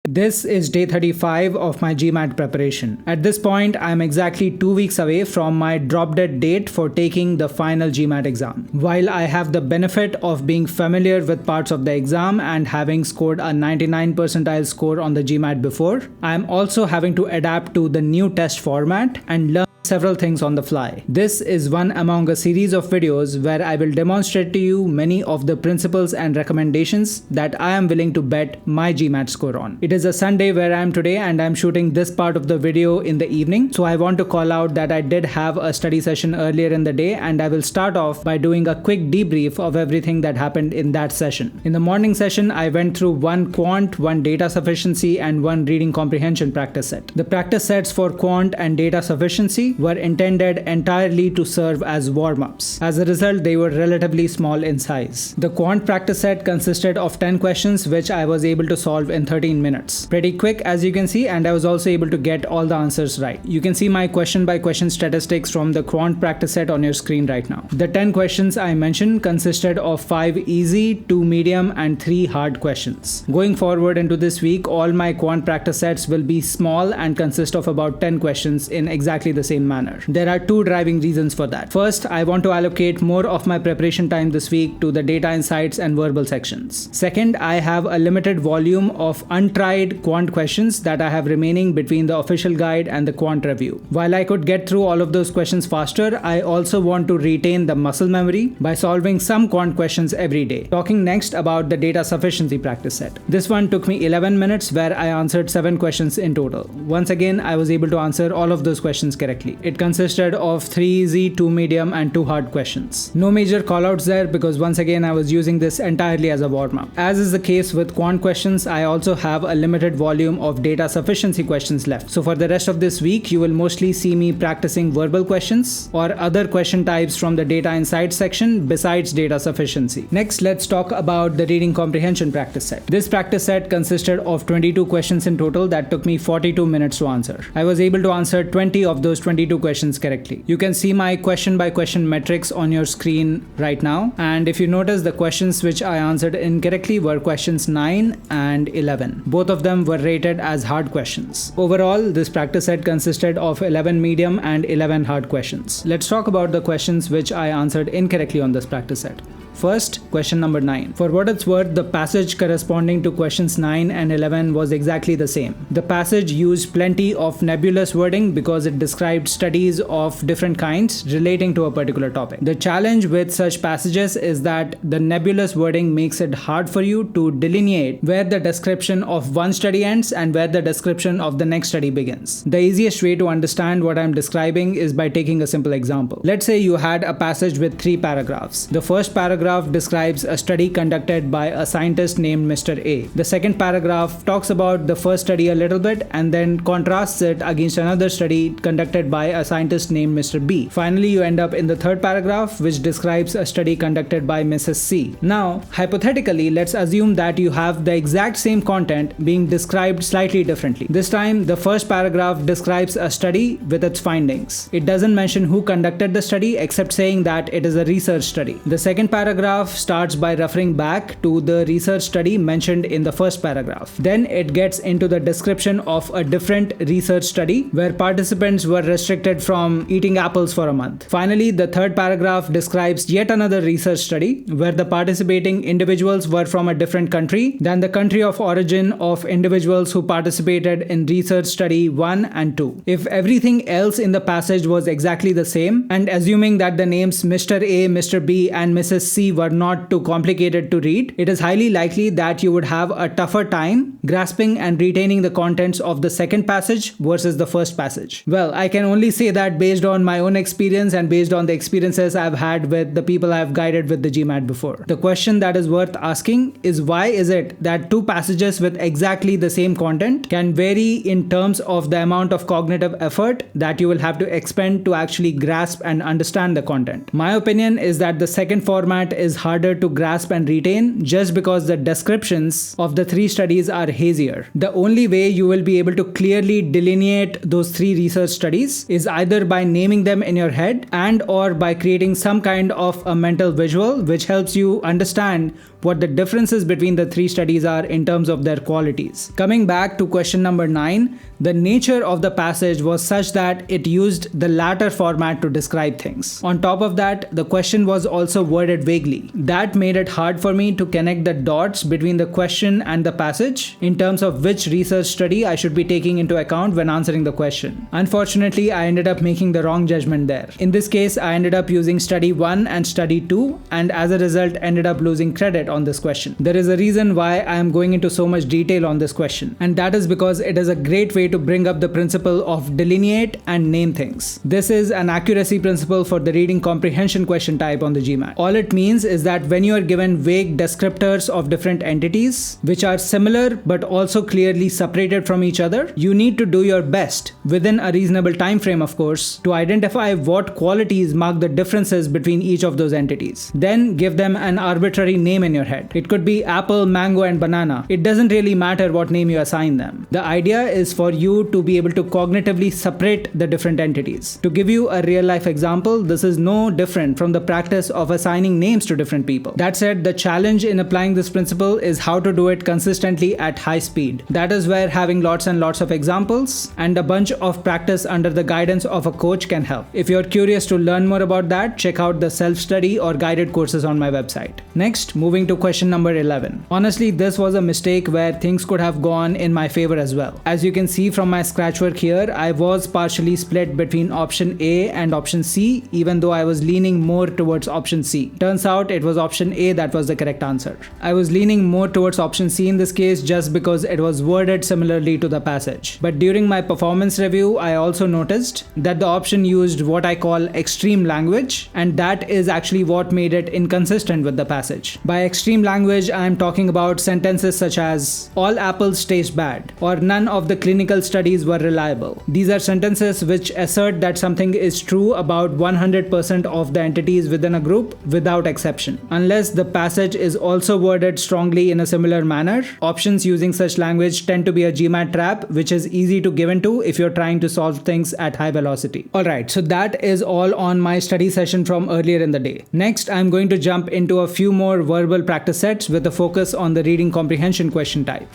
This is day 35 of my GMAT preparation. At this point, I am exactly 2 weeks away from my drop dead date for taking the final GMAT exam. While I have the benefit of being familiar with parts of the exam and having scored a 99 percentile score on the GMAT before, I am also having to adapt to the new test format and learn several things on the fly. This is one among a series of videos where I will demonstrate to you many of the principles and recommendations that I am willing to bet my GMAT score on. It is a Sunday where I am today and I am shooting this part of the video in the evening, so I want to call out that I did have a study session earlier in the day, and I will start off by doing a quick debrief of everything that happened in that session. In the morning session, I went through one quant, one data sufficiency and one reading comprehension practice set. The practice sets for quant and data sufficiency were intended entirely to serve as warm-ups. As a result, they were relatively small in size. The quant practice set consisted of 10 questions which I was able to solve in 13 minutes. Pretty quick, as you can see, and I was also able to get all the answers right. You can see my question by question statistics from the quant practice set on your screen right now. The 10 questions I mentioned consisted of 5 easy, 2 medium and 3 hard questions. Going forward into this week, all my quant practice sets will be small and consist of about 10 questions in exactly the same manner. There are 2 driving reasons for that. First, I want to allocate more of my preparation time this week to the data insights and verbal sections. Second, I have a limited volume of untried quant questions that I have remaining between the official guide and the quant review. While I could get through all of those questions faster, I also want to retain the muscle memory by solving some quant questions every day. Talking next about the data sufficiency practice set. This one took me 11 minutes where I answered 7 questions in total. Once again, I was able to answer all of those questions correctly. It consisted of 3 easy, 2 medium and 2 hard questions. No major callouts there because once again I was using this entirely as a warm-up. As is the case with quant questions, I also have a limited volume of data sufficiency questions left. So for the rest of this week, you will mostly see me practicing verbal questions or other question types from the data insights section besides data sufficiency. Next, let's talk about the reading comprehension practice set. This practice set consisted of 22 questions in total that took me 42 minutes to answer. I was able to answer 20 of those 22 questions correctly. You can see my question by question metrics on your screen right now, and if you notice, the questions which I answered incorrectly were questions 9 and 11. Both of them were rated as hard questions. Overall, this practice set consisted of 11 medium and 11 hard questions. Let's talk about the questions which I answered incorrectly on this practice set. First, question number 9. For what it's worth, the passage corresponding to questions 9 and 11 was exactly the same. The passage used plenty of nebulous wording because it described studies of different kinds relating to a particular topic. The challenge with such passages is that the nebulous wording makes it hard for you to delineate where the description of one study ends and where the description of the next study begins. The easiest way to understand what I'm describing is by taking a simple example. Let's say you had a passage with 3 paragraphs. The first paragraph describes a study conducted by a scientist named Mr. A. The second paragraph talks about the first study a little bit and then contrasts it against another study conducted by a scientist named Mr. B. Finally, you end up in the third paragraph, which describes a study conducted by Mrs. C. Now, hypothetically, let's assume that you have the exact same content being described slightly differently. This time, the first paragraph describes a study with its findings. It doesn't mention who conducted the study except saying that it is a research study. The second paragraph starts by referring back to the research study mentioned in the first paragraph. Then it gets into the description of a different research study where participants were restricted from eating apples for a month. Finally, the third paragraph describes yet another research study where the participating individuals were from a different country than the country of origin of individuals who participated in research study 1 and 2. If everything else in the passage was exactly the same, and assuming that the names Mr. A, Mr. B and Mrs. C were not too complicated to read, it is highly likely that you would have a tougher time grasping and retaining the contents of the second passage versus the first passage. Well, I can only say that based on my own experience and based on the experiences I've had with the people I've guided with the GMAT before. The question that is worth asking is, why is it that 2 passages with exactly the same content can vary in terms of the amount of cognitive effort that you will have to expend to actually grasp and understand the content? My opinion is that the second format is harder to grasp and retain just because the descriptions of the 3 studies are hazier. The only way you will be able to clearly delineate those 3 research studies is either by naming them in your head and or by creating some kind of a mental visual which helps you understand what the differences between the 3 studies are in terms of their qualities. Coming back to question number 9, the nature of the passage was such that it used the latter format to describe things. On top of that, the question was also worded vaguely. That made it hard for me to connect the dots between the question and the passage in terms of which research study I should be taking into account when answering the question. Unfortunately, I ended up making the wrong judgment there. In this case, I ended up using study 1 and study 2, and as a result ended up losing credit on this question. There is a reason why I am going into so much detail on this question, and that is because it is a great way to bring up the principle of delineate and name things. This is an accuracy principle for the reading comprehension question type on the GMAT. All it means is that when you are given vague descriptors of different entities which are similar but also clearly separated from each other, you need to do your best, within a reasonable time frame of course, to identify what qualities mark the differences between each of those entities. Then give them an arbitrary name in your head. It could be apple, mango and banana. It doesn't really matter what name you assign them. The idea is for you to be able to cognitively separate the different entities. To give you a real life example, this is no different from the practice of assigning names to different people. That said, the challenge in applying this principle is how to do it consistently at high speed. That is where having lots and lots of examples and a bunch of practice under the guidance of a coach can help. If you're curious to learn more about that, check out the self-study or guided courses on my website. Next, moving to question number 11. Honestly, this was a mistake where things could have gone in my favor as well. As you can see from my scratch work here, I was partially split between option A and option C, even though I was leaning more towards option C. Turns out it was option A that was the correct answer. I was leaning more towards option C in this case just because it was worded similarly to the passage. But during my performance review, I also noticed that the option used what I call extreme language, and that is actually what made it inconsistent with the passage. By extreme language, I am talking about sentences such as all apples taste bad or none of the clinical studies were reliable. These are sentences which assert that something is true about 100% of the entities within a group without exception. Unless the passage is also worded strongly in a similar manner, options using such language tend to be a GMAT trap, which is easy to give into if you're trying to solve things at high velocity. Alright, so that is all on my study session from earlier in the day. Next, I'm going to jump into a few more verbal practice sets with a focus on the reading comprehension question type.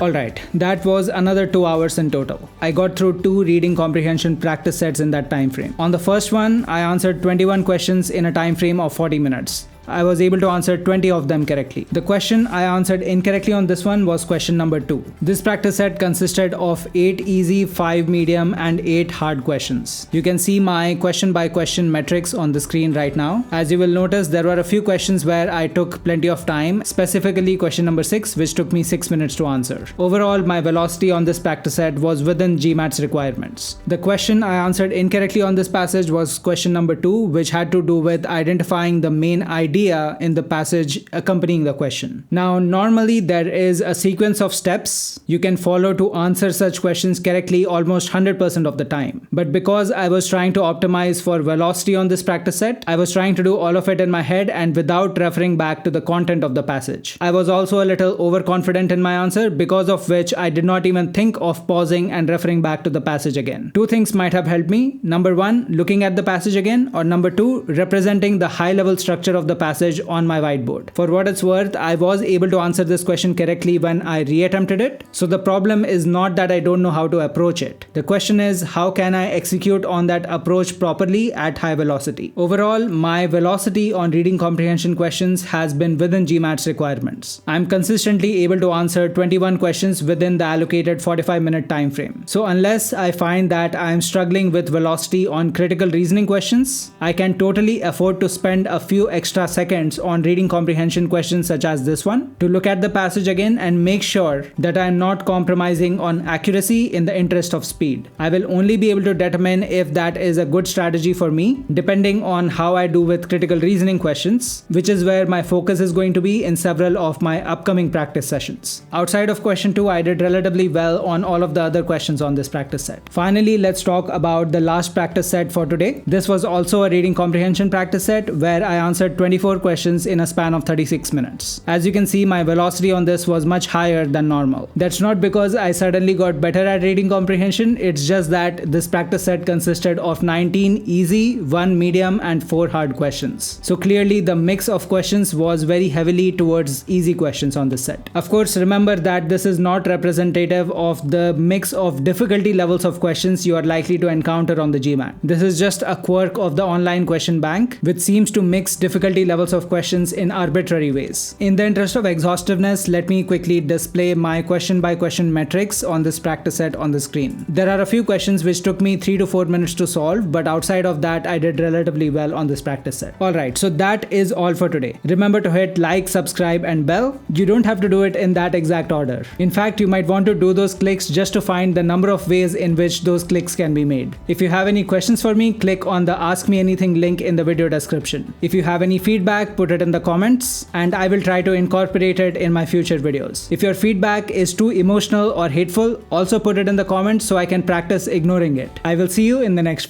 Alright, that was another 2 hours in total. I got through 2 reading comprehension practice sets in that time frame. On the first one, I answered 21 questions in a time frame of 40 minutes. I was able to answer 20 of them correctly. The question I answered incorrectly on this one was question number 2. This practice set consisted of 8 easy, 5 medium and 8 hard questions. You can see my question by question metrics on the screen right now. As you will notice, there were a few questions where I took plenty of time, specifically question number 6, which took me 6 minutes to answer. Overall, my velocity on this practice set was within GMAT's requirements. The question I answered incorrectly on this passage was question number 2, which had to do with identifying the main idea in the passage accompanying the question. Now, normally there is a sequence of steps you can follow to answer such questions correctly almost 100% of the time. But because I was trying to optimize for velocity on this practice set, I was trying to do all of it in my head and without referring back to the content of the passage. I was also a little overconfident in my answer, because of which I did not even think of pausing and referring back to the passage again. 2 things might have helped me. Number 1, looking at the passage again, or number 2, representing the high-level structure of the passage on my whiteboard. For what it's worth, I was able to answer this question correctly when I reattempted it. So the problem is not that I don't know how to approach it. The question is, how can I execute on that approach properly at high velocity? Overall, my velocity on reading comprehension questions has been within GMAT's requirements. I'm consistently able to answer 21 questions within the allocated 45-minute time frame. So unless I find that I'm struggling with velocity on critical reasoning questions, I can totally afford to spend a few extra seconds on reading comprehension questions such as this one to look at the passage again and make sure that I am not compromising on accuracy in the interest of speed. I will only be able to determine if that is a good strategy for me depending on how I do with critical reasoning questions, which is where my focus is going to be in several of my upcoming practice sessions. Outside of question 2, I did relatively well on all of the other questions on this practice set. Finally, let's talk about the last practice set for today. This was also a reading comprehension practice set where I answered 24 questions in a span of 36 minutes. As you can see, my velocity on this was much higher than normal. That's not because I suddenly got better at reading comprehension, it's just that this practice set consisted of 19 easy, 1 medium and 4 hard questions. So clearly the mix of questions was very heavily towards easy questions on this set. Of course, remember that this is not representative of the mix of difficulty levels of questions you are likely to encounter on the GMAT. This is just a quirk of the online question bank, which seems to mix difficulty levels of questions in arbitrary ways. In the interest of exhaustiveness, let me quickly display my question by question metrics on this practice set on the screen. There are a few questions which took me 3 to 4 minutes to solve, but outside of that, I did relatively well on this practice set. Alright, so that is all for today. Remember to hit like, subscribe and bell. You don't have to do it in that exact order. In fact, you might want to do those clicks just to find the number of ways in which those clicks can be made. If you have any questions for me, click on the Ask Me Anything link in the video description. If you have any feedback, put it in the comments and I will try to incorporate it in my future videos. If your feedback is too emotional or hateful, also put it in the comments so I can practice ignoring it. I will see you in the next video.